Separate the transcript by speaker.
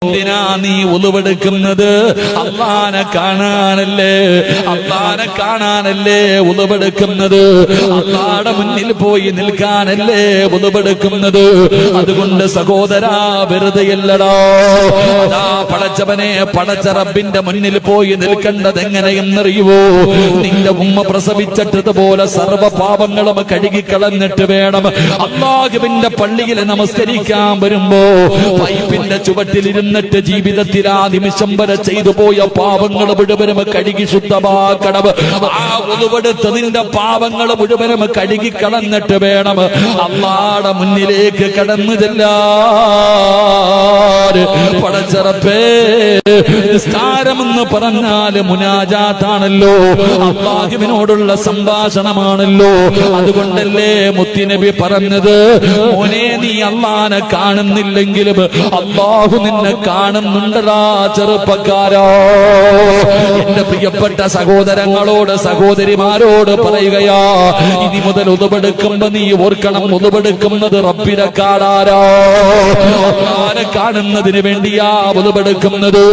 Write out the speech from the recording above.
Speaker 1: എന്തിനാ നീ ഉളുവെടുക്കുന്നത്? അള്ളാനെ കാണാനല്ലേ, അള്ളാനെ കാണാനല്ലേ ഉളുവെടുക്കുന്നത്, അള്ളാടെ മുന്നിൽ പോയി നിൽക്കാനല്ലേ ഉളുവെടുക്കുന്നത്. അതുകൊണ്ട് സഹോദരാ, വെറുതെയല്ലടോ. അതാ പടച്ചവനെ, പടച്ച റബ്ബിന്റെ മുന്നിൽ പോയി നിൽക്കേണ്ടത് എങ്ങനെയെന്നറിയുവോ? നിന്റെ ഉമ്മ പ്രസവിച്ചിട്ടതുപോലെ സർവ്വ പാപങ്ങളും കഴുകിക്കളഞ്ഞിട്ട് വേണം അല്ലാഹുവിന്റെ പള്ളിയിൽ നമസ്കരിക്കാൻ വരുമ്പോ പൈപ്പിന്റെ ചുവട്ടിലിരുന്ന് എന്നിട്ട് ജീവിതത്തിൽ ആ നിമിഷം വരെ ചെയ്തു പോയ പാപങ്ങൾ മുഴുവനും കഴുകി ശുദ്ധമാക്കണം. ആ ഉളുവെടുത്തതിന്റെ പാപങ്ങൾ മുഴുവനും കഴുകി കളഞ്ഞിട്ട് വേണം അല്ലാഹുവിന്റെ മുന്നിലേക്ക് കടന്നു ചെല്ലാൻ. പടച്ചറപ്പേ, നിസ്കാരമെന്ന് പറഞ്ഞാല് മുനാജാത്താണല്ലോ, അല്ലാഹുവിനോടുള്ള സംഭാഷണമാണല്ലോ. അതുകൊണ്ടല്ലേ മുത്തുനബി പറഞ്ഞത്, മോനെ നീ അല്ലാഹുവിനെ കാണുന്നില്ലെങ്കിലും അല്ലാഹു നിന്നെ കാണുന്നുണ്ടടാ ചെറുപ്പക്കാരോ. എന്റെ പ്രിയപ്പെട്ട സഹോദരങ്ങളോട് സഹോദരിമാരോട് പറയുകയാ, ഇനി മുതൽ ഉളുവെടുക്കുമ്പോ നീ ഓർക്കണം, ഉളുവെടുക്കുന്നത് റബ്ബിനെ കാണാനോ, അല്ലാഹുവിനെ കാണുന്നതിന് വേണ്ടിയാ ഉളുവെടുക്കുന്നത്.